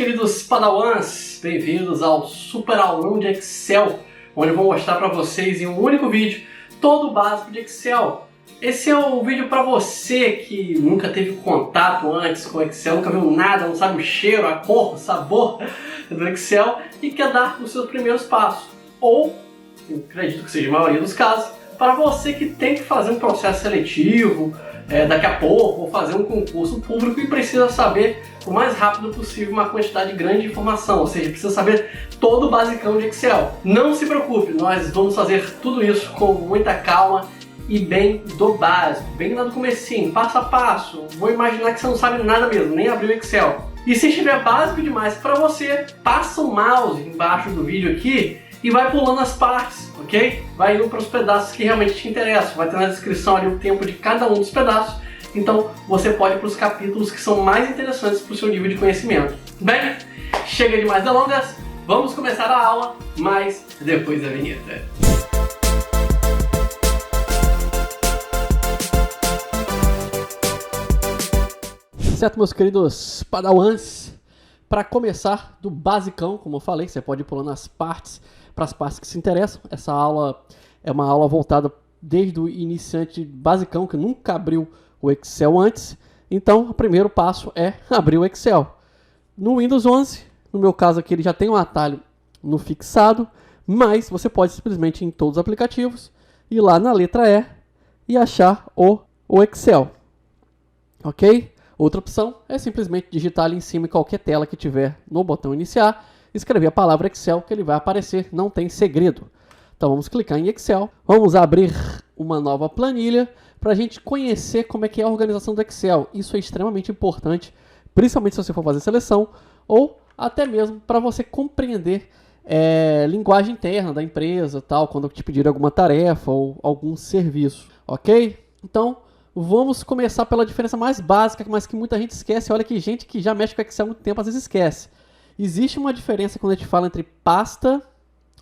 queridos Padawans, bem-vindos ao Super Aulão de Excel, onde eu vou mostrar para vocês em um único vídeo todo o básico de Excel. Esse é o vídeo para você que nunca teve contato antes com Excel, nunca viu nada, não sabe o cheiro, a cor, o sabor do Excel e quer dar os seus primeiros passos. Ou, eu acredito que seja a maioria dos casos, para você que tem que fazer um processo seletivo, daqui a pouco, ou fazer um concurso público e precisa saber o mais rápido possível uma quantidade grande de informação, ou seja, precisa saber todo o basicão de Excel. Não se preocupe, nós vamos fazer tudo isso com muita calma e bem do básico, bem lá do comecinho, passo a passo. Vou imaginar que você não sabe nada mesmo, nem abrir o Excel. E se estiver básico demais para você, passa o mouse embaixo do vídeo aqui e vai pulando as partes, ok? Vai indo para os pedaços que realmente te interessam. Vai ter na descrição ali o tempo de cada um dos pedaços. Então você pode ir para os capítulos que são mais interessantes para o seu nível de conhecimento. Bem, chega de mais delongas, vamos começar a aula, mas depois da vinheta. Certo, meus queridos Padawans? Para começar do basicão, como eu falei, você pode ir pulando as partes para as partes que se interessam. Essa aula é uma aula voltada desde o iniciante basicão, que nunca abriu o Excel antes. Então, o primeiro passo é abrir o Excel. No Windows 11, no meu caso aqui, ele já tem um atalho no fixado, mas você pode simplesmente ir em todos os aplicativos, ir lá na letra E e achar o Excel. Ok? Outra opção é simplesmente digitar ali em cima em qualquer tela que tiver no botão iniciar, escrever a palavra Excel que ele vai aparecer, não tem segredo. Então vamos clicar em Excel, vamos abrir uma nova planilha para a gente conhecer como é que é a organização do Excel. Isso é extremamente importante, principalmente se você for fazer seleção ou até mesmo para você compreender linguagem interna da empresa, tal, quando te pedir alguma tarefa ou algum serviço, ok? Então vamos começar pela diferença mais básica, mas que muita gente esquece. Olha que gente que já mexe com Excel há muito tempo às vezes esquece. Existe uma diferença quando a gente fala entre pasta,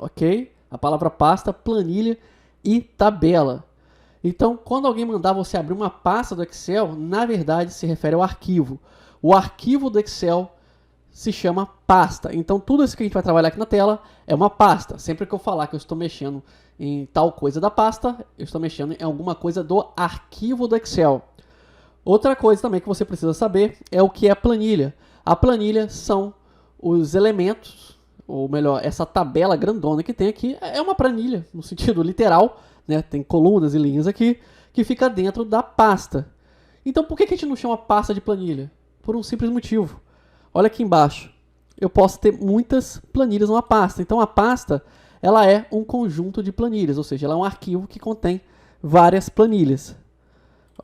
ok? A palavra pasta, planilha e tabela. Então, quando alguém mandar você abrir uma pasta do Excel, na verdade se refere ao arquivo. O arquivo do Excel se chama pasta. Então, tudo isso que a gente vai trabalhar aqui na tela é uma pasta. Sempre que eu falar que eu estou mexendo em tal coisa da pasta, eu estou mexendo em alguma coisa do arquivo do Excel. Outra coisa também que você precisa saber é o que é planilha. A planilha são os elementos, ou melhor, essa tabela grandona que tem aqui, é uma planilha, no sentido literal, né? Tem colunas e linhas aqui, que fica dentro da pasta. Então, por que a gente não chama pasta de planilha? Por um simples motivo. Olha aqui embaixo, eu posso ter muitas planilhas numa pasta. Então, a pasta, ela é um conjunto de planilhas, ou seja, ela é um arquivo que contém várias planilhas.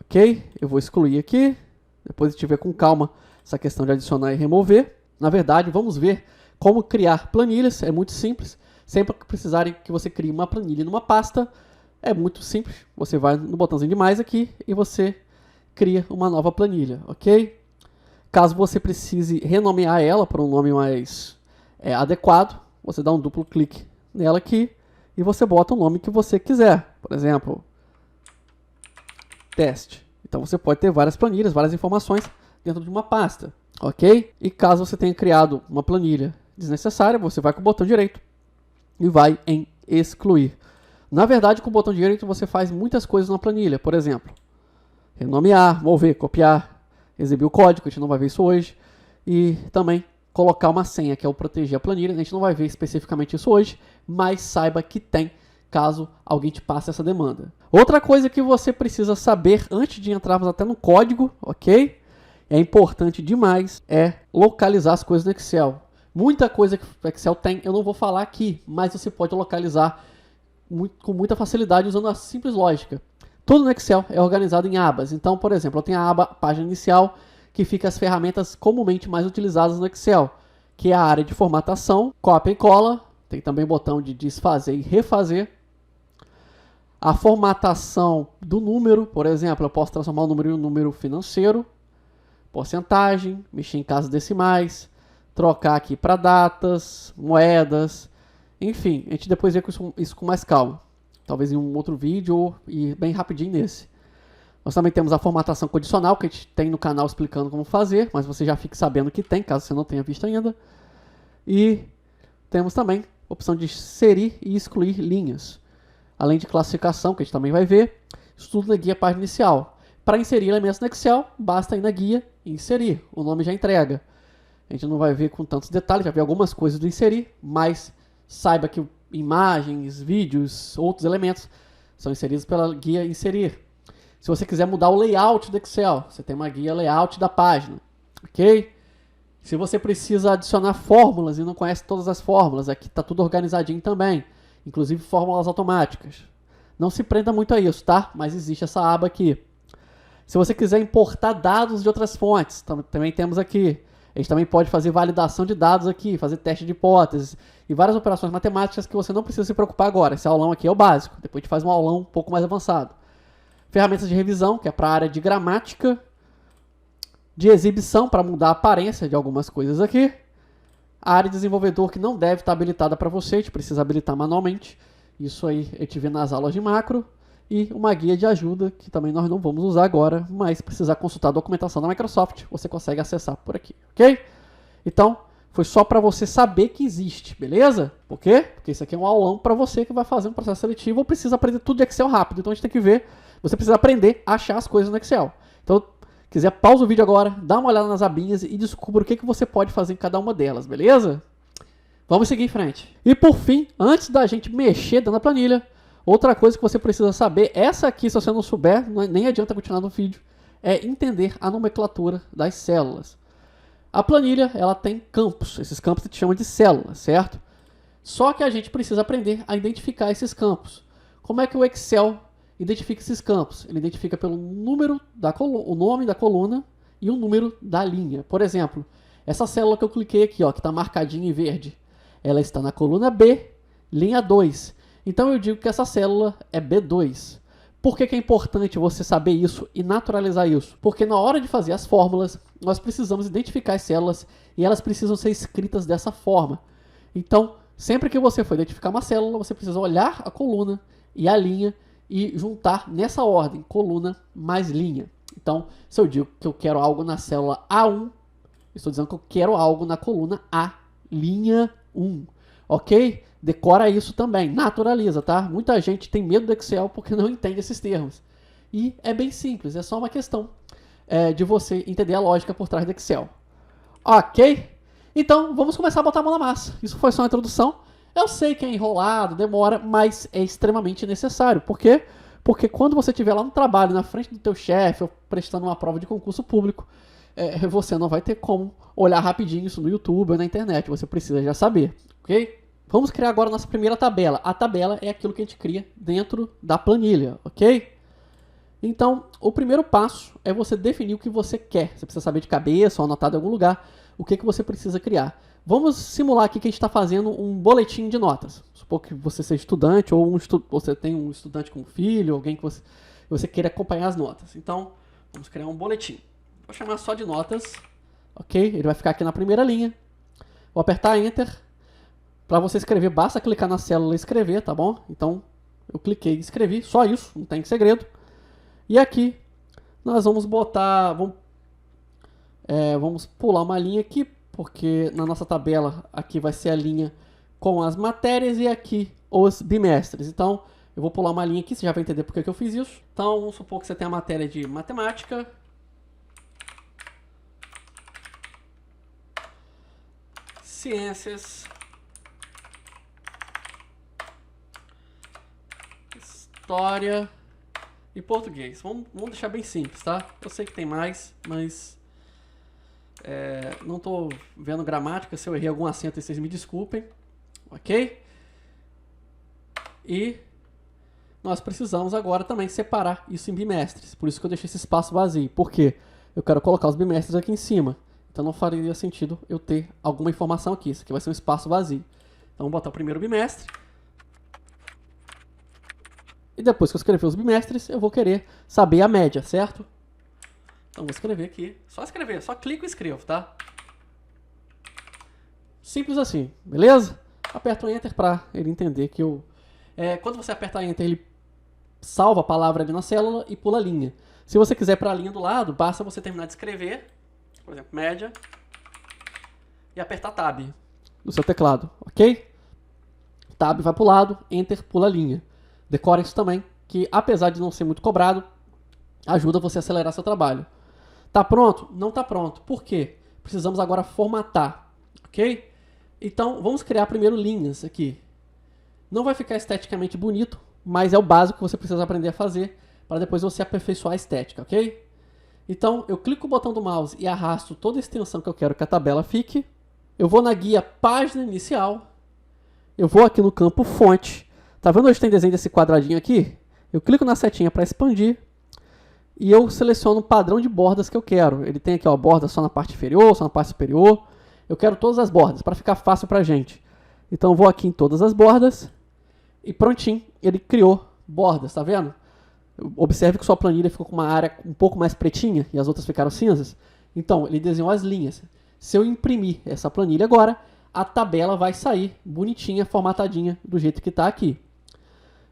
Ok? Eu vou excluir aqui, depois de tiver com calma essa questão de adicionar e remover. Na verdade, vamos ver como criar planilhas. É muito simples. Sempre que precisarem que você crie uma planilha numa pasta, é muito simples. Você vai no botãozinho de mais aqui e você cria uma nova planilha, ok? Caso você precise renomear ela para um nome mais adequado, você dá um duplo clique nela aqui e você bota o nome que você quiser. Por exemplo, teste. Então você pode ter várias planilhas, várias informações dentro de uma pasta. Ok? E caso você tenha criado uma planilha desnecessária, você vai com o botão direito e vai em excluir. Na verdade, com o botão direito você faz muitas coisas na planilha. Por exemplo, renomear, mover, copiar, exibir o código, a gente não vai ver isso hoje. E também colocar uma senha, que é o proteger a planilha. A gente não vai ver especificamente isso hoje, mas saiba que tem, caso alguém te passe essa demanda. Outra coisa que você precisa saber antes de entrarmos até no código, ok? É importante demais localizar as coisas no Excel. Muita coisa que o Excel tem, eu não vou falar aqui, mas você pode localizar com muita facilidade usando a simples lógica. Tudo no Excel é organizado em abas. Então, por exemplo, eu tenho a aba página inicial, que fica as ferramentas comumente mais utilizadas no Excel, que é a área de formatação, cópia e cola, tem também o botão de desfazer e refazer. A formatação do número, por exemplo, eu posso transformar o número em um número financeiro, porcentagem, mexer em casas decimais, trocar aqui para datas, moedas, enfim, a gente depois vê isso com mais calma. Talvez em um outro vídeo ou bem rapidinho nesse. Nós também temos a formatação condicional, que a gente tem no canal explicando como fazer, mas você já fique sabendo que tem, caso você não tenha visto ainda. E temos também a opção de inserir e excluir linhas. Além de classificação, que a gente também vai ver, isso tudo na guia página inicial. Para inserir elementos no Excel, basta ir na guia e inserir. O nome já entrega. A gente não vai ver com tantos detalhes, já ver algumas coisas do inserir, mas saiba que imagens, vídeos, outros elementos são inseridos pela guia inserir. Se você quiser mudar o layout do Excel, você tem uma guia layout da página, ok? Se você precisa adicionar fórmulas e não conhece todas as fórmulas, aqui está tudo organizadinho também, inclusive fórmulas automáticas. Não se prenda muito a isso, tá? Mas existe essa aba aqui. Se você quiser importar dados de outras fontes, também temos aqui. A gente também pode fazer validação de dados aqui, fazer teste de hipóteses e várias operações matemáticas que você não precisa se preocupar agora. Esse aulão aqui é o básico, depois a gente faz um aulão um pouco mais avançado. Ferramentas de revisão, que é para a área de gramática, de exibição, para mudar a aparência de algumas coisas aqui. A área de desenvolvedor, que não deve estar habilitada para você, a gente precisa habilitar manualmente. Isso aí a gente vê nas aulas de macro. E uma guia de ajuda, que também nós não vamos usar agora, mas se precisar consultar a documentação da Microsoft, você consegue acessar por aqui, ok? Então, foi só para você saber que existe, beleza? Por quê? Porque isso aqui é um aulão para você que vai fazer um processo seletivo ou precisa aprender tudo de Excel rápido. Então a gente tem que ver, você precisa aprender a achar as coisas no Excel. Então, quiser, pausa o vídeo agora, dá uma olhada nas abinhas e descubra o que você pode fazer em cada uma delas, beleza? Vamos seguir em frente. E por fim, antes da gente mexer dentro da planilha, outra coisa que você precisa saber, essa aqui, se você não souber, nem adianta continuar no vídeo, é entender a nomenclatura das células. A planilha, ela tem campos. Esses campos a gente chama de células, certo? Só que a gente precisa aprender a identificar esses campos. Como é que o Excel identifica esses campos? Ele identifica pelo número o nome da coluna e o número da linha. Por exemplo, essa célula que eu cliquei aqui, ó, que está marcadinha em verde, ela está na coluna B, linha 2. Então eu digo que essa célula é B2. Por que é importante você saber isso e naturalizar isso? Porque na hora de fazer as fórmulas, nós precisamos identificar as células e elas precisam ser escritas dessa forma. Então, sempre que você for identificar uma célula, você precisa olhar a coluna e a linha e juntar nessa ordem, coluna mais linha. Então, se eu digo que eu quero algo na célula A1, estou dizendo que eu quero algo na coluna A, linha 1. Ok? Decora isso também, naturaliza, tá? Muita gente tem medo do Excel porque não entende esses termos. E é bem simples, é só uma questão de você entender a lógica por trás do Excel. Ok? Então, vamos começar a botar a mão na massa. Isso foi só uma introdução. Eu sei que é enrolado, demora, mas é extremamente necessário. Por quê? Porque quando você estiver lá no trabalho, na frente do teu chefe, ou prestando uma prova de concurso público, você não vai ter como olhar rapidinho isso no YouTube ou na internet. Você precisa já saber, ok? Vamos criar agora a nossa primeira tabela. A tabela é aquilo que a gente cria dentro da planilha, ok? Então, o primeiro passo é você definir o que você quer. Você precisa saber de cabeça ou anotado em algum lugar o que você precisa criar. Vamos simular aqui que a gente está fazendo um boletim de notas. Supor que você seja estudante ou você tem um estudante com um filho, alguém que você queira acompanhar as notas. Então, vamos criar um boletim. Vou chamar só de notas, ok? Ele vai ficar aqui na primeira linha. Vou apertar Enter. Para você escrever, basta clicar na célula e escrever, tá bom? Então, eu cliquei e escrevi, só isso, não tem segredo. E aqui, nós vamos botar, vamos pular uma linha aqui, porque na nossa tabela, aqui vai ser a linha com as matérias e aqui os bimestres. Então, eu vou pular uma linha aqui, você já vai entender por que eu fiz isso. Então, vamos supor que você tem a matéria de matemática, ciências, história e português. Vamos deixar bem simples, tá? Eu sei que tem mais, mas não estou vendo gramática. Se eu errei algum acento, vocês me desculpem, ok? E nós precisamos agora também separar isso em bimestres. Por isso que eu deixei esse espaço vazio. Por quê? Eu quero colocar os bimestres aqui em cima. Então não faria sentido eu ter alguma informação aqui. Isso aqui vai ser um espaço vazio. Então vamos botar o primeiro bimestre. E depois que eu escrever os bimestres, eu vou querer saber a média, certo? Então vou escrever aqui. Só escrever, só clico e escrevo, tá? Simples assim, beleza? Aperto o Enter para ele entender que quando você apertar Enter, ele salva a palavra ali na célula e pula a linha. Se você quiser para a linha do lado, basta você terminar de escrever, por exemplo, média, e apertar Tab no seu teclado, ok? Tab vai para o lado, Enter pula a linha. Decora isso também, que apesar de não ser muito cobrado, ajuda você a acelerar seu trabalho. Tá pronto? Não tá pronto. Por quê? Precisamos agora formatar, ok? Então, vamos criar primeiro linhas aqui. Não vai ficar esteticamente bonito, mas é o básico que você precisa aprender a fazer para depois você aperfeiçoar a estética, ok? Então, eu clico o botão do mouse e arrasto toda a extensão que eu quero que a tabela fique. Eu vou na guia Página Inicial. Eu vou aqui no campo Fonte. Tá vendo onde tem desenho desse quadradinho aqui? Eu clico na setinha para expandir. E eu seleciono o padrão de bordas que eu quero. Ele tem aqui, ó, borda só na parte inferior, só na parte superior. Eu quero todas as bordas, para ficar fácil pra gente. Então eu vou aqui em todas as bordas. E prontinho, ele criou bordas, tá vendo? Observe que sua planilha ficou com uma área um pouco mais pretinha e as outras ficaram cinzas. Então, ele desenhou as linhas. Se eu imprimir essa planilha agora, a tabela vai sair bonitinha, formatadinha, do jeito que está aqui.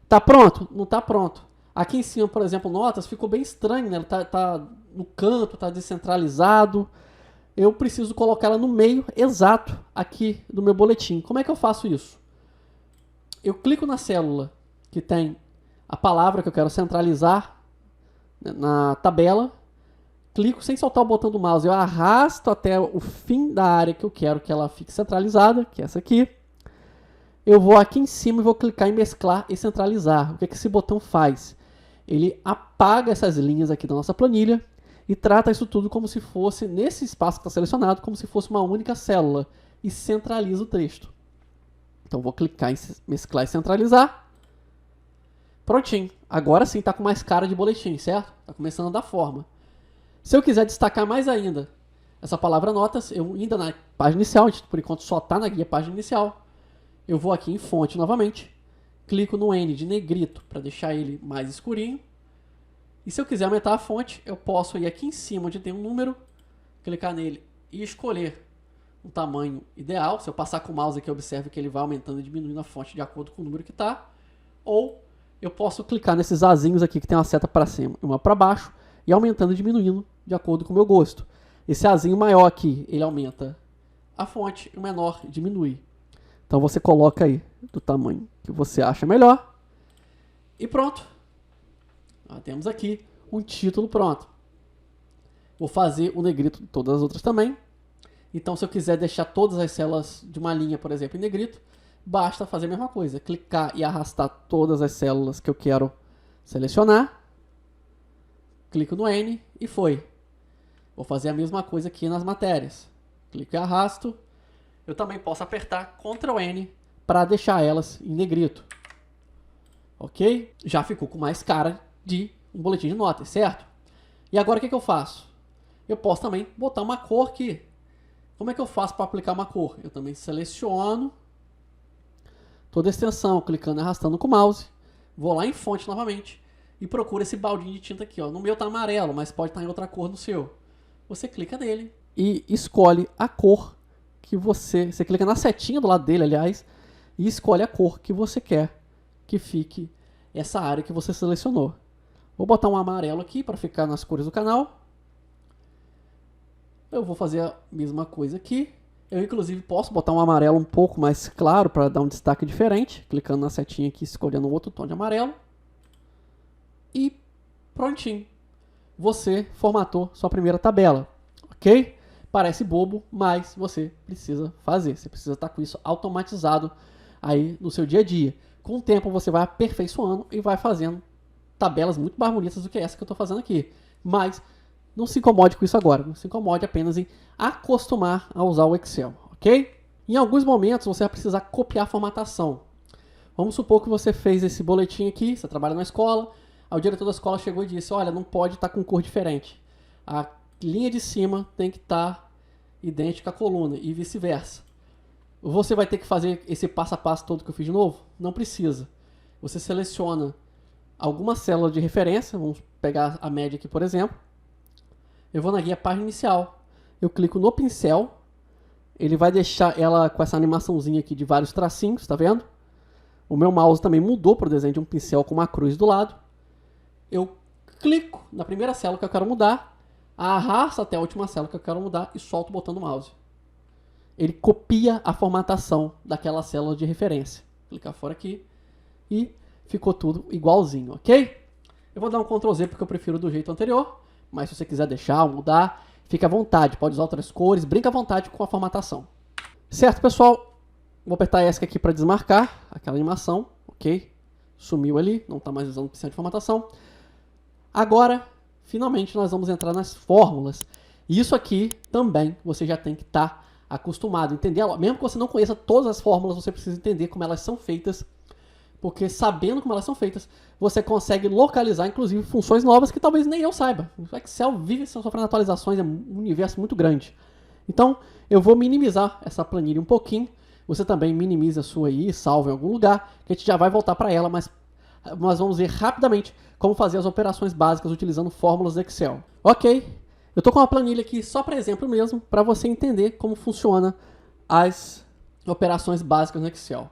Tá pronto? Não está pronto. Aqui em cima, por exemplo, notas, ficou bem estranho, né? Tá no canto, está descentralizado. Eu preciso colocar ela no meio exato aqui do meu boletim. Como é que eu faço isso? Eu clico na célula que tem a palavra que eu quero centralizar na tabela, clico sem soltar o botão do mouse, eu arrasto até o fim da área que eu quero que ela fique centralizada, que é essa aqui. Eu vou aqui em cima e vou clicar em mesclar e centralizar. O que esse botão faz? Ele apaga essas linhas aqui da nossa planilha e trata isso tudo como se fosse, nesse espaço que está selecionado, como se fosse uma única célula e centraliza o texto. Então vou clicar em mesclar e centralizar. Prontinho. Agora sim está com mais cara de boletim, certo? Está começando a dar forma. Se eu quiser destacar mais ainda essa palavra notas, eu ainda na página inicial, por enquanto só está na guia página inicial, eu vou aqui em fonte novamente, clico no N de negrito para deixar ele mais escurinho. E se eu quiser aumentar a fonte, eu posso ir aqui em cima onde tem um número, clicar nele e escolher um tamanho ideal. Se eu passar com o mouse aqui, observe que ele vai aumentando e diminuindo a fonte de acordo com o número que está. Ou eu posso clicar nesses azinhos aqui que tem uma seta para cima e uma para baixo e aumentando e diminuindo de acordo com o meu gosto. Esse azinho maior aqui, ele aumenta a fonte e o menor diminui. Então você coloca aí do tamanho que você acha melhor. E pronto. Temos aqui um título pronto. Vou fazer o negrito de todas as outras também. Então se eu quiser deixar todas as células de uma linha, por exemplo, em negrito, basta fazer a mesma coisa. Clicar e arrastar todas as células que eu quero selecionar. Clico no N e foi. Vou fazer a mesma coisa aqui nas matérias. Clico e arrasto. Eu também posso apertar Ctrl N para deixar elas em negrito. Ok? Já ficou com mais cara de um boletim de notas, certo? E agora o que eu faço? Eu posso também botar uma cor aqui. Como é que eu faço para aplicar uma cor? Eu também seleciono toda a extensão, clicando e arrastando com o mouse. Vou lá em fonte novamente e procuro esse baldinho de tinta aqui. Ó. No meu tá amarelo, mas pode estar em outra cor no seu. Você clica nele e escolhe a cor que você clica na setinha do lado dele, aliás, e escolhe a cor que você quer que fique essa área que você selecionou. Vou botar um amarelo aqui para ficar nas cores do canal. Eu vou fazer a mesma coisa aqui. Eu, inclusive, posso botar um amarelo um pouco mais claro para dar um destaque diferente. Clicando na setinha aqui, escolhendo um outro tom de amarelo. E prontinho. Você formatou sua primeira tabela, ok? Parece bobo, mas você precisa fazer. Você precisa estar com isso automatizado aí no seu dia a dia. Com o tempo você vai aperfeiçoando e vai fazendo tabelas muito mais bonitas do que essa que eu estou fazendo aqui. Mas não se incomode com isso agora. Não se incomode apenas em acostumar a usar o Excel, ok? Em alguns momentos você vai precisar copiar a formatação. Vamos supor que você fez esse boletim aqui, você trabalha na escola, aí o diretor da escola chegou e disse, olha, não pode estar com cor diferente. A linha de cima tem que estar idêntica à coluna e vice-versa. Você vai ter que fazer esse passo a passo todo que eu fiz de novo? Não precisa. Você seleciona alguma célula de referência, vamos pegar a média aqui, por exemplo. Eu vou na guia página inicial. Eu clico no pincel. Ele vai deixar ela com essa animaçãozinha aqui de vários tracinhos, tá vendo? O meu mouse também mudou para o desenho de um pincel com uma cruz do lado. Eu clico na primeira célula que eu quero mudar, arrasto até a última célula que eu quero mudar e solto o botão do mouse. Ele copia a formatação daquela célula de referência. Clicar fora aqui e ficou tudo igualzinho, ok? Eu vou dar um Ctrl Z porque eu prefiro do jeito anterior, mas se você quiser deixar ou mudar, fica à vontade, pode usar outras cores, brinca à vontade com a formatação. Certo, pessoal? Vou apertar ESC aqui para desmarcar aquela animação, ok? Sumiu ali, não está mais usando opção de formatação. Agora, finalmente, nós vamos entrar nas fórmulas. E isso aqui também você já tem que estar acostumado, entender? Mesmo que você não conheça todas as fórmulas, você precisa entender como elas são feitas, porque sabendo como elas são feitas, você consegue localizar, inclusive, funções novas que talvez nem eu saiba. O Excel vive sofrendo atualizações, é um universo muito grande. Então, eu vou minimizar essa planilha um pouquinho. Você também minimiza a sua aí, salva em algum lugar, que a gente já vai voltar para ela, mas nós vamos ver rapidamente como fazer as operações básicas utilizando fórmulas do Excel. Ok, eu estou com uma planilha aqui só para exemplo mesmo, para você entender como funciona as operações básicas no Excel.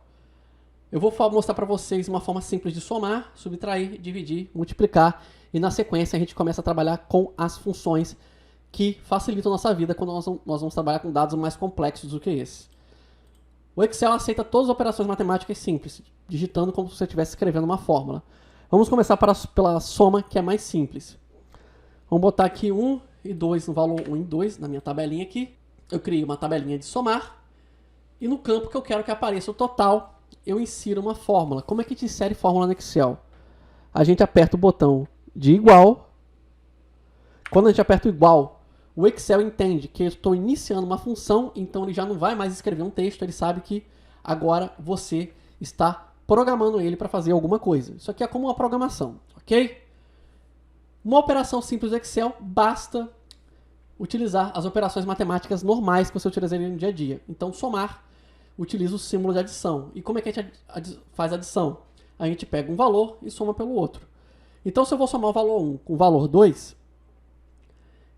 Eu vou mostrar para vocês uma forma simples de somar, subtrair, dividir, multiplicar, e na sequência a gente começa a trabalhar com as funções que facilitam a nossa vida quando nós vamos trabalhar com dados mais complexos do que esse. O Excel aceita todas as operações matemáticas simples, digitando como se você estivesse escrevendo uma fórmula. Vamos começar pela soma, que é mais simples. Vamos botar aqui 1 e 2 no valor 1 e 2, na minha tabelinha aqui. Eu criei uma tabelinha de somar, e no campo que eu quero que apareça o total, eu insiro uma fórmula. Como é que a gente insere fórmula no Excel? A gente aperta o botão de igual. Quando a gente aperta o igual, o Excel entende que eu estou iniciando uma função, então ele já não vai mais escrever um texto, ele sabe que agora você está programando ele para fazer alguma coisa. Isso aqui é como uma programação, ok? Uma operação simples do Excel, basta utilizar as operações matemáticas normais que você utilizaria no dia a dia. Então, somar utiliza o símbolo de adição. E como é que a gente faz adição? A gente pega um valor e soma pelo outro. Então, se eu vou somar o valor 1 com o valor 2,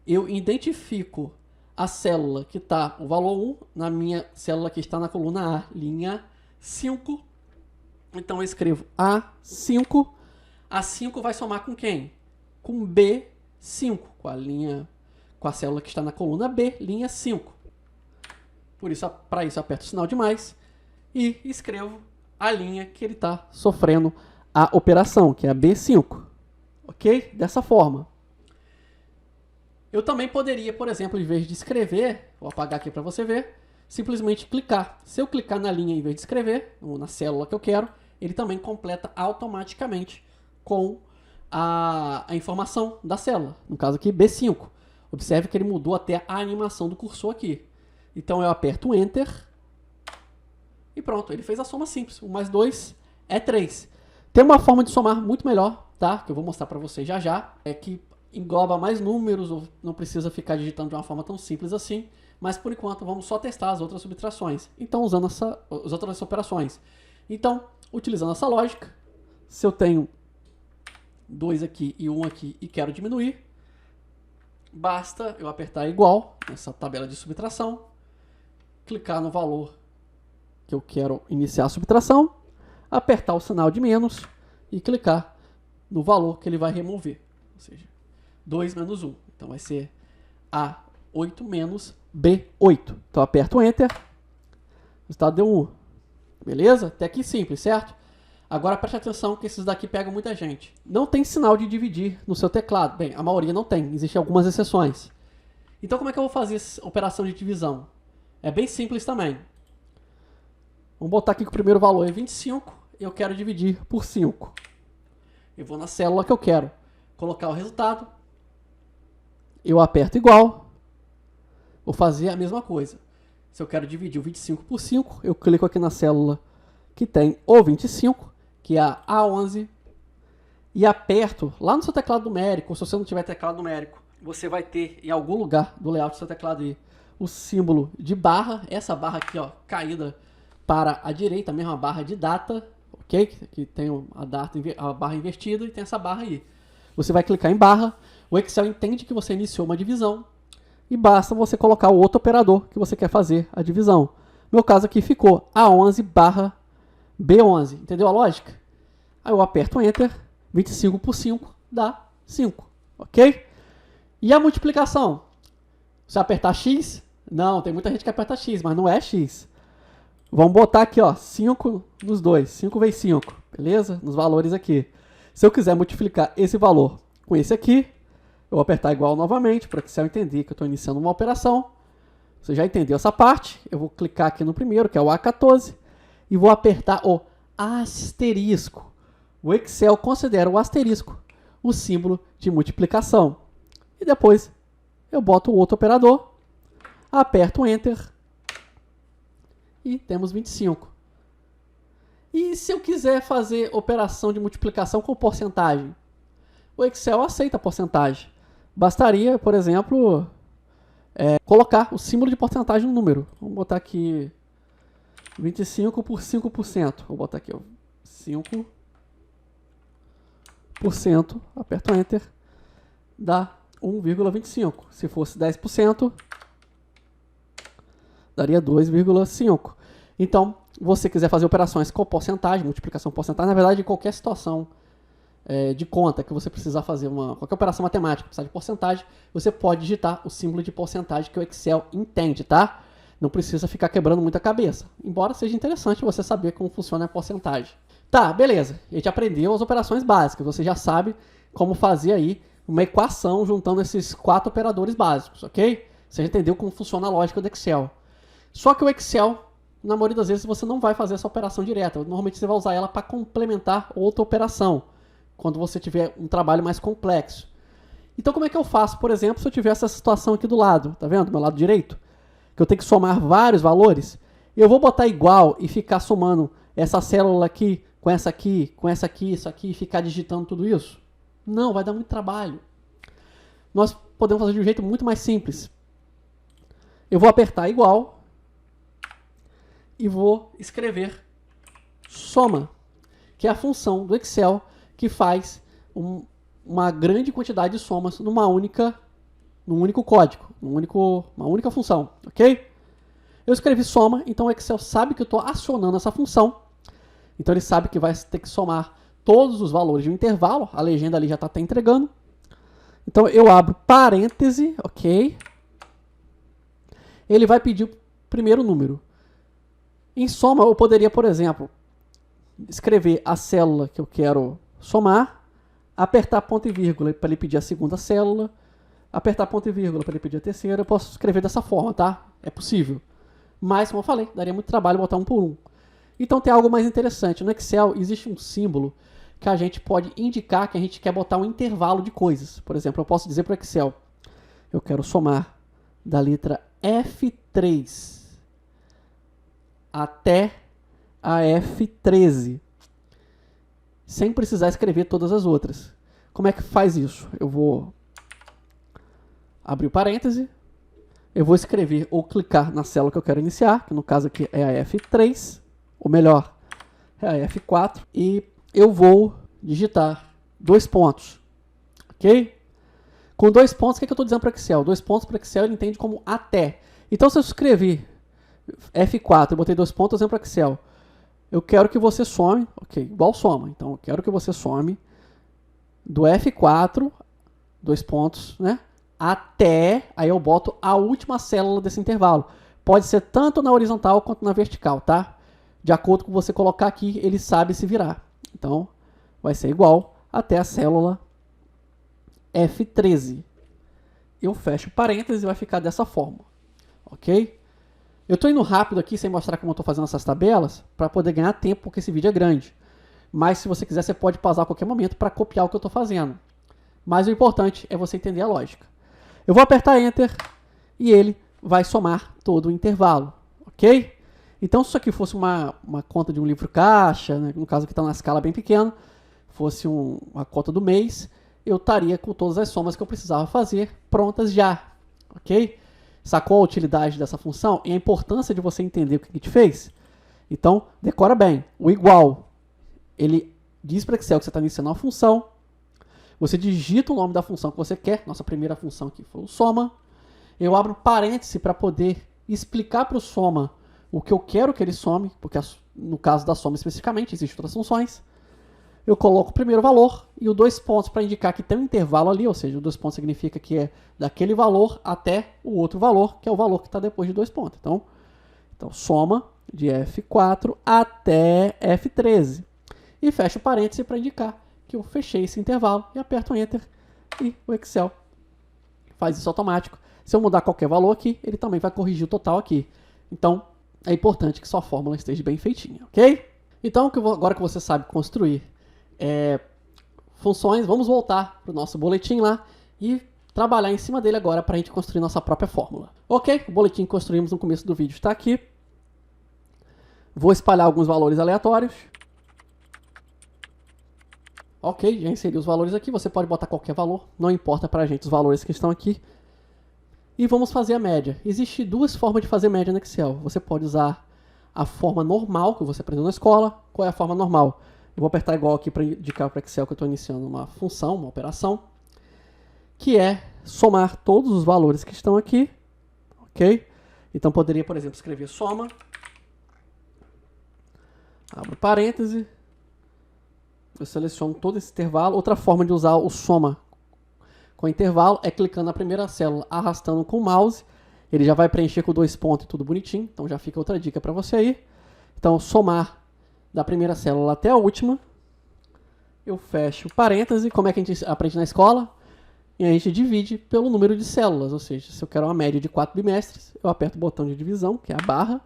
eu identifico a célula que está, o valor 1, na minha célula que está na coluna A, linha 5. Então, eu escrevo A5. A5 vai somar com quem? Com B5, com a célula que está na coluna B, linha 5. Para isso, aperto o sinal de mais e escrevo a linha que ele está sofrendo a operação, que é a B5. Ok? Dessa forma. Eu também poderia, por exemplo, em vez de escrever, vou apagar aqui para você ver, simplesmente clicar. Se eu clicar na linha em vez de escrever, ou na célula que eu quero, ele também completa automaticamente com a informação da célula. No caso aqui, B5. Observe que ele mudou até a animação do cursor aqui. Então eu aperto Enter e pronto, ele fez a soma simples. 1 mais 2 é 3. Tem uma forma de somar muito melhor, tá? Que eu vou mostrar para vocês já já. É que engloba mais números, ou não precisa ficar digitando de uma forma tão simples assim. Mas por enquanto vamos só testar as outras subtrações. Então usando as outras operações. Então, utilizando essa lógica, se eu tenho 2 aqui e 1 aqui e quero diminuir, basta eu apertar igual nessa tabela de subtração, clicar no valor que eu quero iniciar a subtração, apertar o sinal de menos e clicar no valor que ele vai remover. Ou seja, 2 menos 1. Então vai ser A8 menos B8. Então aperto Enter. O resultado deu 1. Beleza? Até aqui simples, certo? Agora preste atenção que esses daqui pegam muita gente. Não tem sinal de dividir no seu teclado. Bem, a maioria não tem. Existem algumas exceções. Então como é que eu vou fazer essa operação de divisão? É bem simples também. Vamos botar aqui que o primeiro valor é 25 e eu quero dividir por 5. Eu vou na célula que eu quero colocar o resultado. Eu aperto igual. Vou fazer a mesma coisa. Se eu quero dividir o 25 por 5, eu clico aqui na célula que tem o 25, que é a A11, e aperto lá no seu teclado numérico, ou se você não tiver teclado numérico, você vai ter em algum lugar do layout do seu teclado aí o símbolo de barra, essa barra aqui, ó, caída para a direita, a mesma barra de data, ok? Que tem a barra invertida e tem essa barra aí. Você vai clicar em barra, o Excel entende que você iniciou uma divisão e basta você colocar o outro operador que você quer fazer a divisão. No meu caso aqui ficou A11 barra B11, entendeu a lógica? Aí eu aperto Enter, 25 por 5 dá 5, ok? E a multiplicação? Você apertar X? Não, tem muita gente que aperta X, mas não é X. Vamos botar aqui, ó, 5 nos dois, 5 vezes 5, beleza? Nos valores aqui. Se eu quiser multiplicar esse valor com esse aqui, eu vou apertar igual novamente, para que você entender que eu estou iniciando uma operação. Você já entendeu essa parte? Eu vou clicar aqui no primeiro, que é o A14, e vou apertar o asterisco. O Excel considera o asterisco o símbolo de multiplicação. E depois eu boto o outro operador, aperto Enter e temos 25. E se eu quiser fazer operação de multiplicação com porcentagem? O Excel aceita porcentagem. Bastaria, por exemplo, colocar o símbolo de porcentagem no número. Vamos botar aqui 25 por 5%. Vou botar aqui, ó, 5%, aperto Enter, dá 1,25. Se fosse 10%, daria 2,5. Então, você quiser fazer operações com porcentagem, multiplicação por porcentagem, na verdade, em qualquer situação de conta que você precisar fazer qualquer operação matemática, precisar de porcentagem, você pode digitar o símbolo de porcentagem que o Excel entende, tá? Não precisa ficar quebrando muita cabeça. Embora seja interessante você saber como funciona a porcentagem. Tá, beleza. A gente aprendeu as operações básicas. Você já sabe como fazer aí uma equação juntando esses 4 operadores básicos, ok? Você já entendeu como funciona a lógica do Excel. Só que o Excel, na maioria das vezes, você não vai fazer essa operação direta. Normalmente você vai usar ela para complementar outra operação, quando você tiver um trabalho mais complexo. Então como é que eu faço, por exemplo, se eu tiver essa situação aqui do lado, tá vendo, do meu lado direito? Que eu tenho que somar vários valores. Eu vou botar igual e ficar somando essa célula aqui, com essa aqui, isso aqui, e ficar digitando tudo isso? Não, vai dar muito trabalho. Nós podemos fazer de um jeito muito mais simples. Eu vou apertar igual e vou escrever soma, que é a função do Excel que faz uma grande quantidade de somas num único código, uma única função, ok? Eu escrevi soma, então o Excel sabe que eu estou acionando essa função, então ele sabe que vai ter que somar todos os valores de um intervalo, a legenda ali já está até entregando, então eu abro parêntese, ok? Ele vai pedir o primeiro número. Em soma, eu poderia, por exemplo, escrever a célula que eu quero somar, apertar ponto e vírgula para ele pedir a segunda célula, apertar ponto e vírgula para ele pedir a terceira. Eu posso escrever dessa forma, tá? É possível. Mas, como eu falei, daria muito trabalho botar um por um. Então tem algo mais interessante. No Excel existe um símbolo que a gente pode indicar que a gente quer botar um intervalo de coisas. Por exemplo, eu posso dizer para o Excel, eu quero somar da letra F3 até a F13, sem precisar escrever todas as outras. Como é que faz isso? Eu vou abrir o parêntese, eu vou escrever ou clicar na célula que eu quero iniciar, que no caso aqui é a F3, ou melhor, é a F4, e eu vou digitar 2 pontos, ok? Com 2 pontos, o que eu estou dizendo para o Excel? 2 pontos para o Excel ele entende como até. Então, se eu escrever F4, eu botei 2 pontos, dizendo para o Excel, eu quero que você some, ok, igual soma, então eu quero que você some do F4, 2 pontos, né, até, aí eu boto a última célula desse intervalo. Pode ser tanto na horizontal quanto na vertical, tá? De acordo com o que você colocar aqui, ele sabe se virar. Então, vai ser igual até a célula F13. Eu fecho parênteses e vai ficar dessa forma, ok? Eu estou indo rápido aqui, sem mostrar como eu estou fazendo essas tabelas, para poder ganhar tempo, porque esse vídeo é grande. Mas se você quiser, você pode pausar a qualquer momento para copiar o que eu estou fazendo. Mas o importante é você entender a lógica. Eu vou apertar Enter e ele vai somar todo o intervalo, ok? Então, se isso aqui fosse uma conta de um livro caixa, né, no caso aqui está numa escala bem pequena, fosse uma conta do mês, eu estaria com todas as somas que eu precisava fazer prontas já, ok? Sacou a utilidade dessa função e a importância de você entender o que a gente fez? Então, decora bem. O igual, ele diz para o Excel que você está iniciando uma função, você digita o nome da função que você quer, nossa primeira função aqui foi o soma, eu abro parêntese para poder explicar para o soma o que eu quero que ele some, porque no caso da soma especificamente, existem outras funções. eu coloco o primeiro valor e o 2 pontos para indicar que tem um intervalo ali, ou seja, o 2 pontos significa que é daquele valor até o outro valor, que é o valor que está depois de 2 pontos. Então, soma de F4 até F13. E fecho o parêntese para indicar que eu fechei esse intervalo e aperto Enter e o Excel faz isso automático. Se eu mudar qualquer valor aqui, ele também vai corrigir o total aqui. Então, é importante que sua fórmula esteja bem feitinha, ok? Então, agora que você sabe construir funções, vamos voltar para o nosso boletim lá e trabalhar em cima dele agora para a gente construir nossa própria fórmula. Ok, o boletim que construímos no começo do vídeo está aqui. Vou espalhar alguns valores aleatórios. Ok, já inseri os valores aqui, você pode botar qualquer valor, não importa pra gente os valores que estão aqui. E vamos fazer a média. Existem duas formas de fazer média no Excel. Você pode usar a forma normal que você aprendeu na escola. Qual é a forma normal? Eu vou apertar igual aqui para indicar para o Excel que eu estou iniciando uma função, uma operação, que é somar todos os valores que estão aqui. Ok? Então poderia, por exemplo, escrever soma. Abro parêntese. Eu seleciono todo esse intervalo. Outra forma de usar o soma com intervalo é clicando na primeira célula, arrastando com o mouse. Ele já vai preencher com 2 pontos e tudo bonitinho. Então já fica outra dica para você aí. Então somar da primeira célula até a última. Eu fecho parêntese. Como é que a gente aprende na escola? E a gente divide pelo número de células. Ou seja, se eu quero uma média de 4 bimestres, eu aperto o botão de divisão, que é a barra,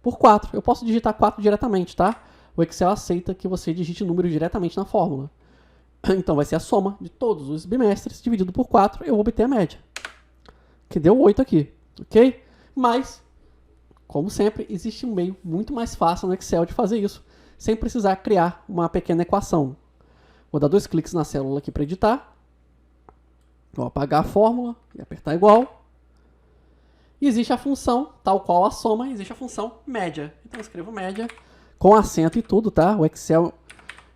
por 4. Eu posso digitar 4 diretamente, tá? O Excel aceita que você digite o número diretamente na fórmula. Então vai ser a soma de todos os bimestres dividido por 4, eu vou obter a média. Que deu 8 aqui, ok? Mas, como sempre, existe um meio muito mais fácil no Excel de fazer isso, sem precisar criar uma pequena equação. Vou dar 2 cliques na célula aqui para editar. Vou apagar a fórmula e apertar igual. E existe a função, tal qual a soma, existe a função média. Então eu escrevo média com acento e tudo, tá? O Excel,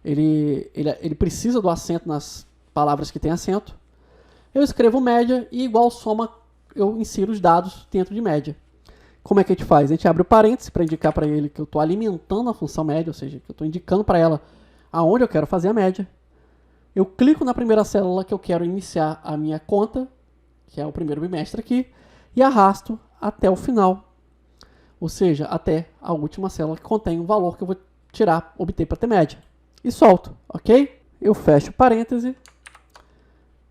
ele precisa do acento nas palavras que tem acento. Eu escrevo média e igual soma, eu insiro os dados dentro de média. Como é que a gente faz? A gente abre o parênteses para indicar para ele que eu estou alimentando a função média, ou seja, que eu estou indicando para ela aonde eu quero fazer a média. Eu clico na primeira célula que eu quero iniciar a minha conta, que é o primeiro bimestre aqui, e arrasto até o final. Ou seja, até a última célula que contém o valor que eu vou tirar, obter para ter média. E solto, ok? Eu fecho o parêntese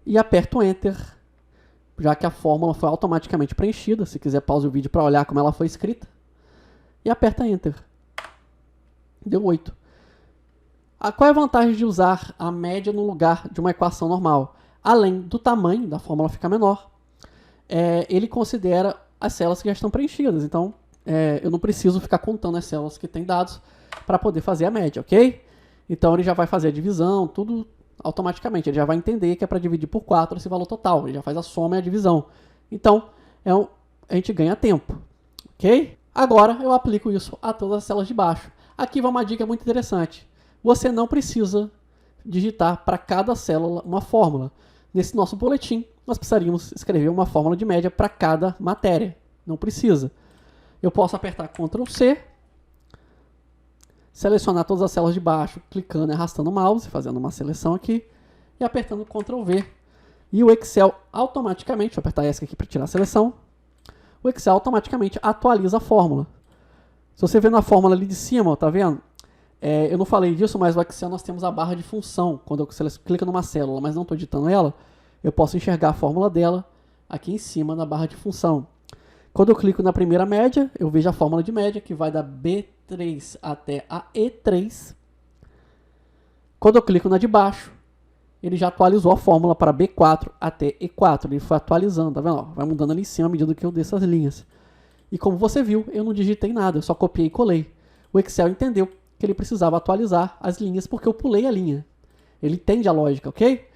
e aperto Enter, já que a fórmula foi automaticamente preenchida. Se quiser, pause o vídeo para olhar como ela foi escrita. E aperta Enter. Deu 8. Qual é a vantagem de usar a média no lugar de uma equação normal? Além do tamanho da fórmula ficar menor, ele considera as células que já estão preenchidas. Então, eu não preciso ficar contando as células que têm dados para poder fazer a média, ok? Então, ele já vai fazer a divisão, tudo automaticamente. Ele já vai entender que é para dividir por 4 esse valor total. Ele já faz a soma e a divisão. Então, a gente ganha tempo, ok? Agora, eu aplico isso a todas as células de baixo. Aqui vai uma dica muito interessante. Você não precisa digitar para cada célula uma fórmula. Nesse nosso boletim, nós precisaríamos escrever uma fórmula de média para cada matéria. Não precisa. Eu posso apertar Ctrl C, selecionar todas as células de baixo, clicando e arrastando o mouse, fazendo uma seleção aqui, e apertando Ctrl V. E o Excel automaticamente, vou apertar ESC aqui para tirar a seleção, o Excel automaticamente atualiza a fórmula. Se você ver na fórmula ali de cima, ó, tá vendo? Eu não falei disso, mas no Excel nós temos a barra de função. Quando eu clico numa célula, mas não estou editando ela, eu posso enxergar a fórmula dela aqui em cima na barra de função. Quando eu clico na primeira média, eu vejo a fórmula de média, que vai da B3 até a E3. Quando eu clico na de baixo, ele já atualizou a fórmula para B4 até E4. Ele foi atualizando, tá vendo? Vai mudando ali em cima à medida que eu desço as linhas. E como você viu, eu não digitei nada, eu só copiei e colei. O Excel entendeu que ele precisava atualizar as linhas porque eu pulei a linha. Ele entende a lógica, ok?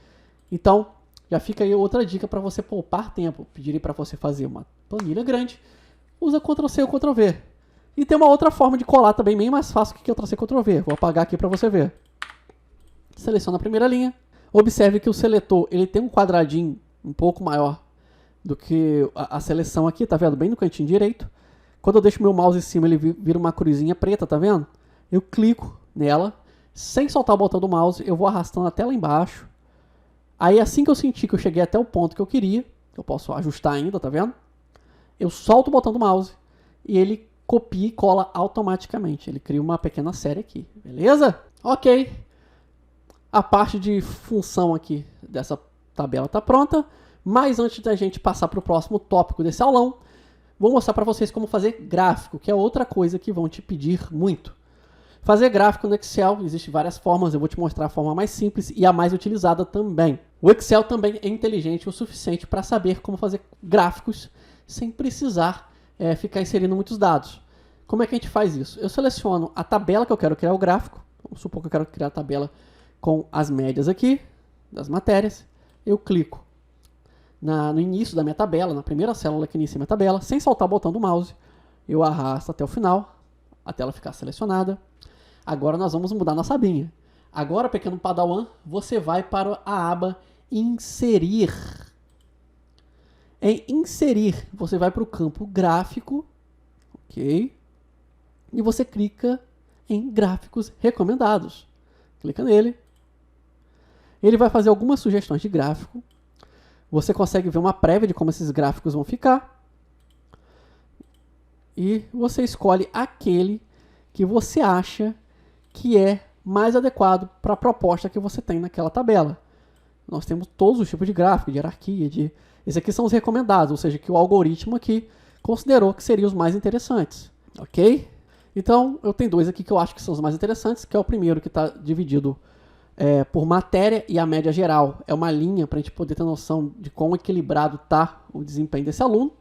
Então, já fica aí outra dica para você poupar tempo. Pedirei para você fazer uma planilha grande, usa Ctrl+C ou Ctrl+V. E tem uma outra forma de colar também, bem mais fácil que Ctrl+C e Ctrl+V. Vou apagar aqui para você ver. Seleciona a primeira linha. Observe que o seletor ele tem um quadradinho um pouco maior do que a seleção aqui, tá vendo? Bem no cantinho direito. Quando eu deixo meu mouse em cima, ele vira uma cruzinha preta, tá vendo? Eu clico nela Sem soltar o botão do mouse, eu vou arrastando até lá embaixo. Aí assim que eu sentir que eu cheguei até o ponto que eu queria, eu posso ajustar ainda, tá vendo? Eu solto o botão do mouse e ele copia e cola automaticamente. Ele cria uma pequena série aqui, beleza? Ok. A parte de função aqui dessa tabela está pronta, mas antes da gente passar para o próximo tópico desse aulão, vou mostrar para vocês como fazer gráfico, que é outra coisa que vão te pedir muito. Fazer gráfico no Excel, existem várias formas, eu vou te mostrar a forma mais simples e a mais utilizada também. O Excel também é inteligente o suficiente para saber como fazer gráficos sem precisar ficar inserindo muitos dados. Como é que a gente faz isso? Eu seleciono a tabela que eu quero criar o gráfico, vamos supor que eu quero criar a tabela com as médias aqui, das matérias, eu clico no início da minha tabela, na primeira célula que inicia minha tabela, sem soltar o botão do mouse, eu arrasto até o final, a tela ficar selecionada. Agora nós vamos mudar nossa abinha. Agora, pequeno Padawan, você vai para a aba Inserir. Em Inserir, você vai para o campo Gráfico, ok? E você clica em Gráficos Recomendados. Clica nele. Ele vai fazer algumas sugestões de gráfico. Você consegue ver uma prévia de como esses gráficos vão ficar. E você escolhe aquele que você acha que é mais adequado para a proposta que você tem naquela tabela. Nós temos todos os tipos de gráfico, de hierarquia, esses aqui são os recomendados, ou seja, que o algoritmo aqui considerou que seriam os mais interessantes, ok? Então, eu tenho dois aqui que eu acho que são os mais interessantes, que é o primeiro que está dividido por matéria e a média geral. É uma linha para a gente poder ter noção de quão equilibrado está o desempenho desse aluno.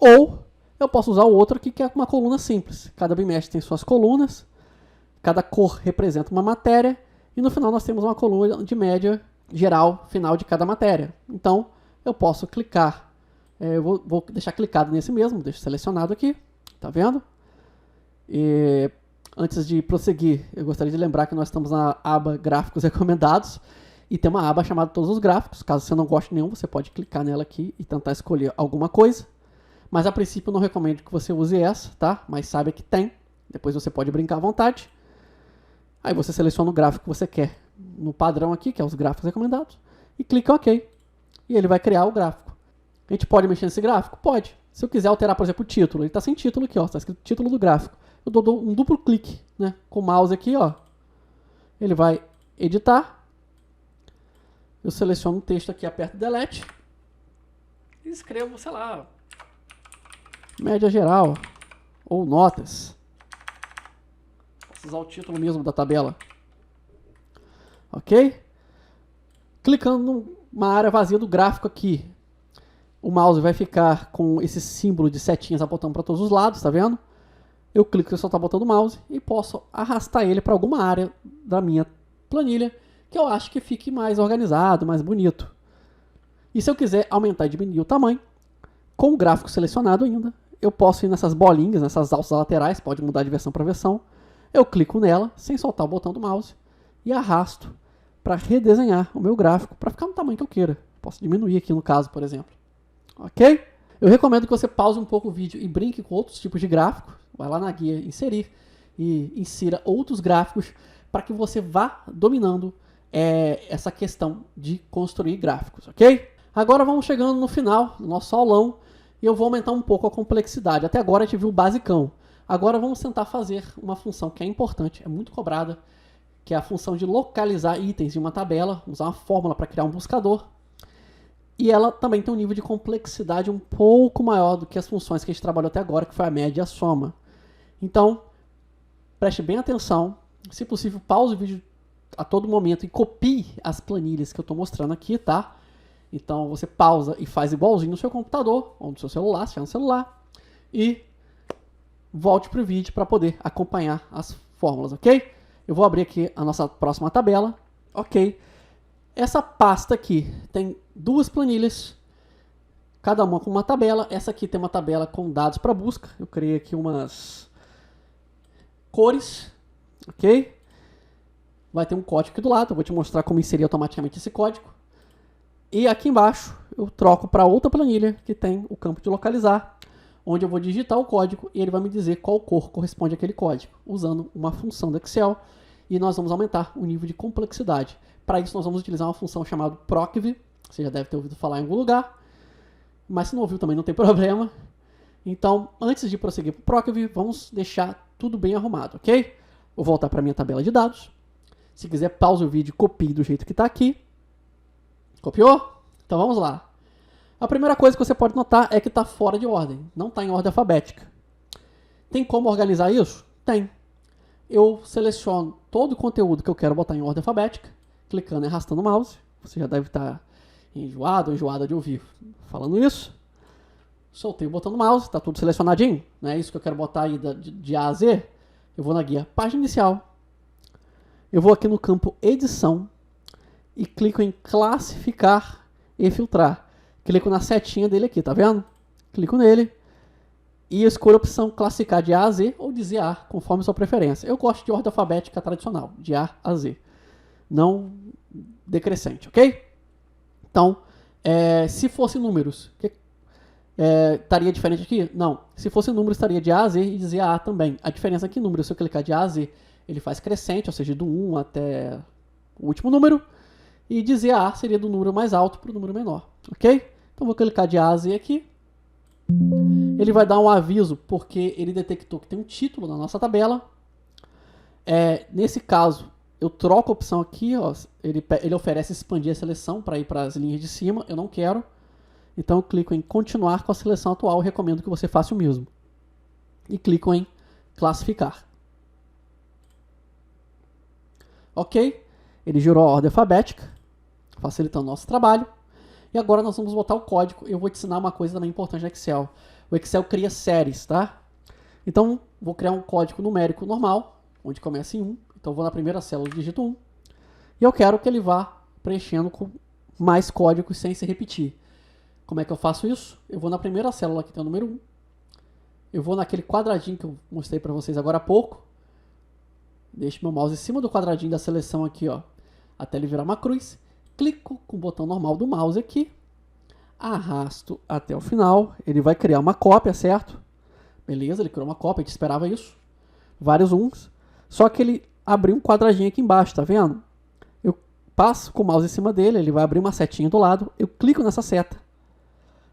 Ou eu posso usar o outro aqui, que é uma coluna simples. Cada bimestre tem suas colunas, cada cor representa uma matéria, e no final nós temos uma coluna de média geral final de cada matéria. Então, eu posso clicar, eu vou deixar clicado nesse mesmo, deixo selecionado aqui, tá vendo? E antes de prosseguir, eu gostaria de lembrar que nós estamos na aba Gráficos Recomendados, e tem uma aba chamada Todos os Gráficos. Caso você não goste de nenhum, você pode clicar nela aqui e tentar escolher alguma coisa. Mas a princípio eu não recomendo que você use essa, tá? Mas saiba que tem. Depois você pode brincar à vontade. Aí você seleciona o gráfico que você quer no padrão aqui, que é os gráficos recomendados, e clica em OK. E ele vai criar o gráfico. A gente pode mexer nesse gráfico? Pode. Se eu quiser alterar, por exemplo, o título, ele está sem título aqui, ó, está escrito título do gráfico. Eu dou um duplo clique, né, com o mouse aqui, ó. Ele vai editar. Eu seleciono um texto aqui, aperto Delete. E escrevo, sei lá, média geral, ou notas. Posso usar o título mesmo da tabela. Ok? Clicando numa área vazia do gráfico aqui, o mouse vai ficar com esse símbolo de setinhas apontando para todos os lados, tá vendo? Eu clico em soltar o botão do mouse e posso arrastar ele para alguma área da minha planilha que eu acho que fique mais organizado, mais bonito. E se eu quiser aumentar e diminuir o tamanho, com o gráfico selecionado ainda, eu posso ir nessas bolinhas, nessas alças laterais, pode mudar de versão para versão. Eu clico nela, sem soltar o botão do mouse, e arrasto para redesenhar o meu gráfico para ficar no tamanho que eu queira. Posso diminuir aqui no caso, por exemplo. Ok? Eu recomendo que você pause um pouco o vídeo e brinque com outros tipos de gráfico. Vai lá na guia Inserir e insira outros gráficos para que você vá dominando essa questão de construir gráficos, ok? Agora vamos chegando no final do nosso aulão e eu vou aumentar um pouco a complexidade. Até agora a gente viu o basicão. Agora vamos tentar fazer uma função que é importante, é muito cobrada, que é a função de localizar itens de uma tabela, usar uma fórmula para criar um buscador. E ela também tem um nível de complexidade um pouco maior do que as funções que a gente trabalhou até agora, que foi a média e a soma. Então, preste bem atenção. Se possível, pause o vídeo a todo momento e copie as planilhas que eu estou mostrando aqui, tá? Então, você pausa e faz igualzinho no seu computador, ou no seu celular, se tiver no celular, e volte para o vídeo para poder acompanhar as fórmulas, ok? Eu vou abrir aqui a nossa próxima tabela, ok? Essa pasta aqui tem duas planilhas, cada uma com uma tabela. Essa aqui tem uma tabela com dados para busca. Eu criei aqui umas cores, ok? Vai ter um código aqui do lado, eu vou te mostrar como inserir automaticamente esse código. E aqui embaixo eu troco para outra planilha que tem o campo de localizar, onde eu vou digitar o código e ele vai me dizer qual cor corresponde àquele código, usando uma função do Excel. e nós vamos aumentar o nível de complexidade. Para isso, nós vamos utilizar uma função chamada procv. Você já deve ter ouvido falar em algum lugar, mas se não ouviu também não tem problema. Então, antes de prosseguir para o procv, vamos deixar tudo bem arrumado, ok? Vou voltar para a minha tabela de dados. Se quiser, pause o vídeo e copie do jeito que está aqui. Copiou? Então vamos lá. A primeira coisa que você pode notar é que está fora de ordem, não está em ordem alfabética. Tem como organizar isso? Tem. Eu seleciono todo o conteúdo que eu quero botar em ordem alfabética, clicando e arrastando o mouse. Você já deve estar enjoado ou enjoada de ouvir falando isso. Soltei o botão do mouse, está tudo selecionadinho. Não é isso que eu quero botar aí de A a Z. Eu vou na guia Página Inicial. Eu vou aqui no campo Edição e clico em Classificar e Filtrar. Clico na setinha dele aqui, tá vendo? Clico nele e escolho a opção Classificar de A a Z ou de Z a A, conforme sua preferência. Eu gosto de ordem alfabética tradicional, de A a Z, não decrescente, ok? Então, se fosse números, estaria diferente aqui? Não. Se fosse números, estaria de A a Z e de Z a A também. A diferença é que número, se eu clicar de A a Z, ele faz crescente, ou seja, do 1 até o último número. E de Z a A seria do número mais alto para o número menor, ok? Então vou clicar de A a Z aqui. Ele vai dar um aviso porque ele detectou que tem um título na nossa tabela. Nesse caso, eu troco a opção aqui, ó, ele oferece expandir a seleção para ir para as linhas de cima, eu não quero. Então eu clico em continuar com a seleção atual, eu recomendo que você faça o mesmo. E clico em classificar. Ok? Ele gerou a ordem alfabética, facilitando o nosso trabalho. E agora nós vamos botar o código. Eu vou te ensinar uma coisa também importante no Excel. O Excel cria séries, tá? Então, vou criar um código numérico normal, onde começa em 1. Então, vou na primeira célula e digito 1. E eu quero que ele vá preenchendo com mais códigos sem se repetir. Como é que eu faço isso? Eu vou na primeira célula, que tem o número 1. Eu vou naquele quadradinho que eu mostrei para vocês agora há pouco. Deixo meu mouse em cima do quadradinho da seleção aqui, ó, até ele virar uma cruz. Clico com o botão normal do mouse aqui. Arrasto até o final. Ele vai criar uma cópia, certo? Beleza, ele criou uma cópia, a gente esperava isso. Vários uns. Só que ele abriu um quadradinho aqui embaixo, tá vendo? Eu passo com o mouse em cima dele, ele vai abrir uma setinha do lado. Eu clico nessa seta.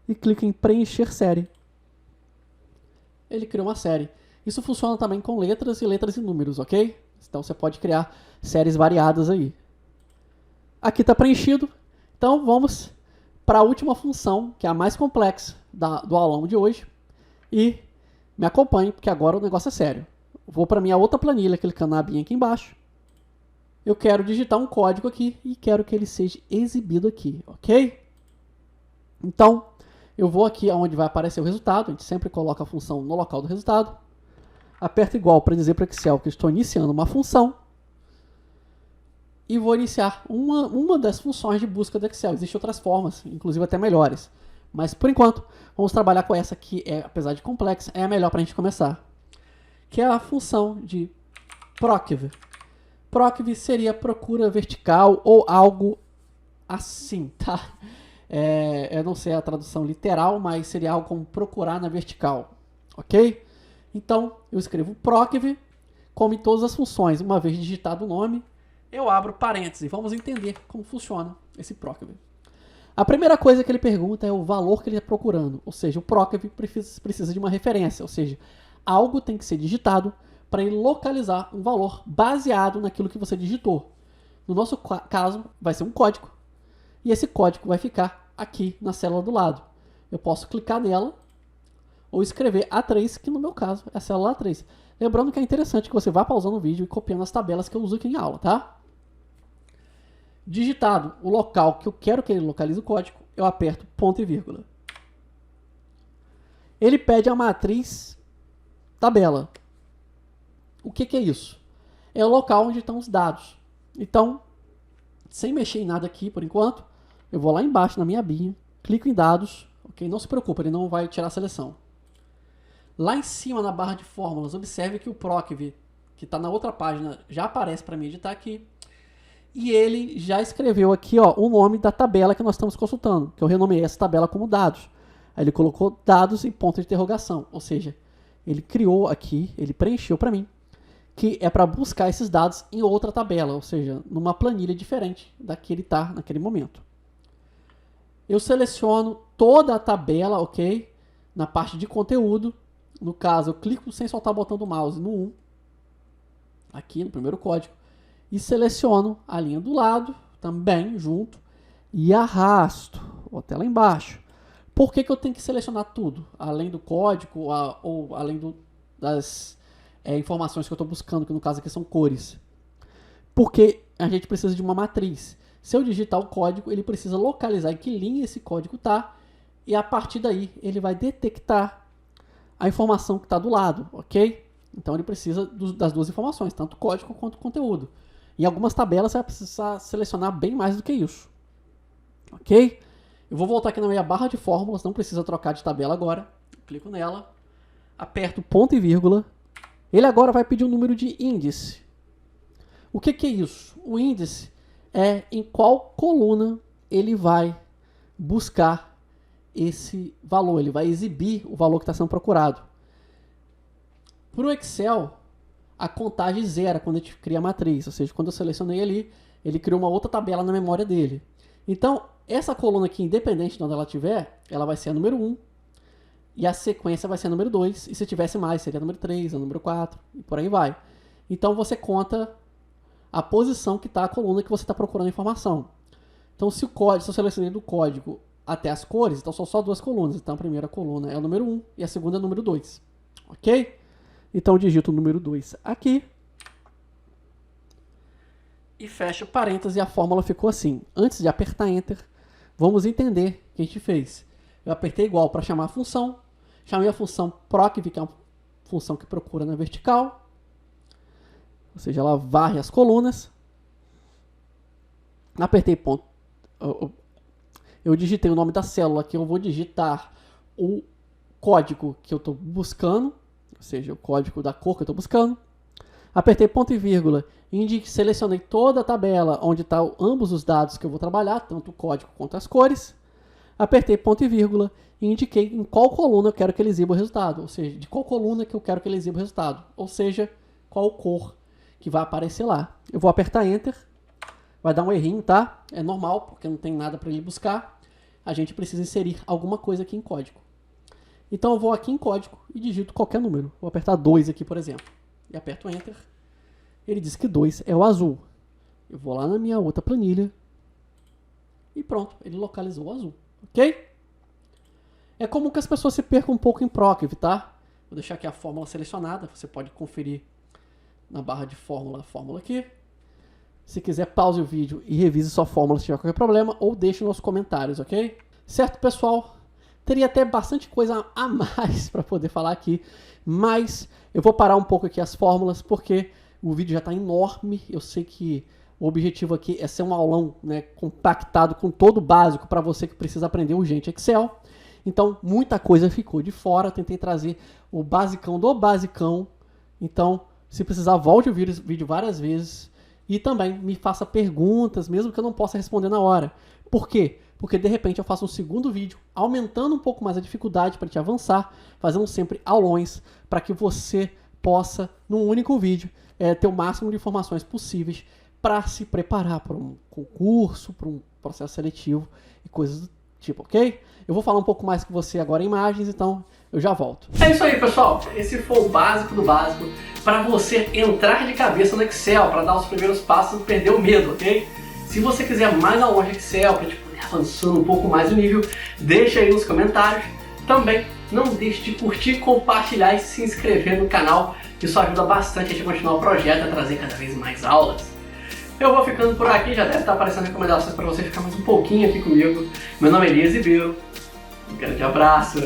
E clico em preencher série. Ele criou uma série. Isso funciona também com letras e números, ok? Então você pode criar séries variadas aí. Aqui está preenchido. Então vamos para a última função, que é a mais complexa do aulão de hoje. E me acompanhe, porque agora o negócio é sério. Vou para a minha outra planilha, clicando na abinha aqui embaixo. Eu quero digitar um código aqui e quero que ele seja exibido aqui, ok? Então, eu vou aqui onde vai aparecer o resultado. A gente sempre coloca a função no local do resultado. Aperto igual para dizer para o Excel que estou iniciando uma função. E vou iniciar uma das funções de busca do Excel. Existem outras formas, inclusive até melhores. Mas, por enquanto, vamos trabalhar com essa que, apesar de complexa, é a melhor para a gente começar. Que é a função de procv. Procv seria procura vertical ou algo assim, tá? Eu não sei a tradução literal, mas seria algo como procurar na vertical, ok? Então, eu escrevo procv, como em todas as funções. Uma vez digitado o nome, eu abro parênteses. Vamos entender como funciona esse procv. A primeira coisa que ele pergunta é o valor que ele está procurando. Ou seja, o procv precisa de uma referência. Ou seja, algo tem que ser digitado para ele localizar um valor baseado naquilo que você digitou. No nosso caso, vai ser um código. E esse código vai ficar aqui na célula do lado. Eu posso clicar nela ou escrever A3, que no meu caso é a célula A3. Lembrando que é interessante que você vá pausando o vídeo e copiando as tabelas que eu uso aqui em aula, tá? Digitado o local que eu quero que ele localize o código, eu aperto ponto e vírgula. Ele pede a matriz tabela. O que é isso? É o local onde estão os dados. Então, sem mexer em nada aqui por enquanto, eu vou lá embaixo na minha abinha, clico em dados, ok? Não se preocupe, ele não vai tirar a seleção. Lá em cima na barra de fórmulas, observe que o procv, que está na outra página, já aparece para mim editar aqui. E ele já escreveu aqui, ó, o nome da tabela que nós estamos consultando, que eu renomeei essa tabela como dados. Aí ele colocou dados em ponto de interrogação, ou seja, ele criou aqui, ele preencheu para mim, que é para buscar esses dados em outra tabela, ou seja, numa planilha diferente da que ele está naquele momento. Eu seleciono toda a tabela, ok? Na parte de conteúdo. No caso, eu clico sem soltar o botão do mouse no 1, aqui no primeiro código, e seleciono a linha do lado, também junto, e arrasto, ou até lá embaixo. Por que eu tenho que selecionar tudo? Além do código, ou além das informações que eu estou buscando, que no caso aqui são cores. Porque a gente precisa de uma matriz. Se eu digitar o código, ele precisa localizar em que linha esse código está, e a partir daí ele vai detectar a informação que está do lado, ok? Então ele precisa das duas informações, tanto código quanto conteúdo. Em algumas tabelas você vai precisar selecionar bem mais do que isso, ok? Eu vou voltar aqui na minha barra de fórmulas, não precisa trocar de tabela agora. Clico nela, aperto ponto e vírgula. Ele agora vai pedir um número de índice. O que é isso? O índice é em qual coluna ele vai buscar esse valor. Ele vai exibir o valor que está sendo procurado. Para o Excel, a contagem zera quando a gente cria a matriz. Ou seja, quando eu selecionei ali, ele criou uma outra tabela na memória dele. Então, essa coluna aqui, independente de onde ela estiver, ela vai ser a número 1. E a sequência vai ser a número 2. E se tivesse mais, seria a número 3, a número 4. E por aí vai. Então, você conta a posição que está a coluna que você está procurando a informação. Então, se eu selecionei do código até as cores, então são só duas colunas. Então, a primeira coluna é o número 1 e a segunda é o número 2. Ok? Então, eu digito o número 2 aqui. E fecho parênteses e a fórmula ficou assim. Antes de apertar Enter, vamos entender o que a gente fez. Eu apertei igual para chamar a função. Chamei a função proc, que é uma função que procura na vertical. Ou seja, ela varre as colunas. Apertei ponto. Eu digitei o nome da célula aqui. Eu vou digitar o código que eu estou buscando. Ou seja, o código da cor que eu estou buscando. Apertei ponto e vírgula. Selecionei toda a tabela onde estão ambos os dados que eu vou trabalhar, tanto o código quanto as cores. Apertei ponto e vírgula e indiquei em qual coluna eu quero que ele exiba o resultado. Ou seja, de qual coluna que eu quero que ele exiba o resultado. Ou seja, qual cor que vai aparecer lá. Eu vou apertar Enter. Vai dar um errinho, tá? É normal, porque não tem nada para ele buscar. A gente precisa inserir alguma coisa aqui em código. Então eu vou aqui em código e digito qualquer número. Vou apertar 2 aqui, por exemplo. E aperto Enter. Ele diz que 2 é o azul. Eu vou lá na minha outra planilha. E pronto, ele localizou o azul. Ok? É comum que as pessoas se percam um pouco em Procv, tá? Vou deixar aqui a fórmula selecionada. Você pode conferir na barra de fórmula a fórmula aqui. Se quiser, pause o vídeo e revise sua fórmula se tiver qualquer problema. Ou deixe nos comentários, ok? Certo, pessoal? Teria até bastante coisa a mais para poder falar aqui. Mas eu vou parar um pouco aqui as fórmulas, porque o vídeo já está enorme. Eu sei que o objetivo aqui é ser um aulão, né, compactado com todo o básico para você que precisa aprender urgente Excel. Então, muita coisa ficou de fora. Tentei trazer o basicão do basicão. Então, se precisar, volte o vídeo várias vezes. E também me faça perguntas, mesmo que eu não possa responder na hora. Por quê? Porque de repente eu faço um segundo vídeo, aumentando um pouco mais a dificuldade para te avançar, fazendo sempre aulões, para que você possa, num único vídeo, ter o máximo de informações possíveis para se preparar para um concurso, para um processo seletivo e coisas do tipo, ok? Eu vou falar um pouco mais com você agora em imagens, então eu já volto. É isso aí, pessoal. Esse foi o básico do básico para você entrar de cabeça no Excel, para dar os primeiros passos e perder o medo, ok? Se você quiser mais aula de Excel, para tipo, avançando um pouco mais o nível, deixa aí nos comentários. Também não deixe de curtir, compartilhar e se inscrever no canal, que isso ajuda bastante a gente continuar o projeto, a trazer cada vez mais aulas. Eu vou ficando por aqui, já deve estar aparecendo recomendações para você ficar mais um pouquinho aqui comigo. Meu nome é Elias Ribeiro, um grande abraço.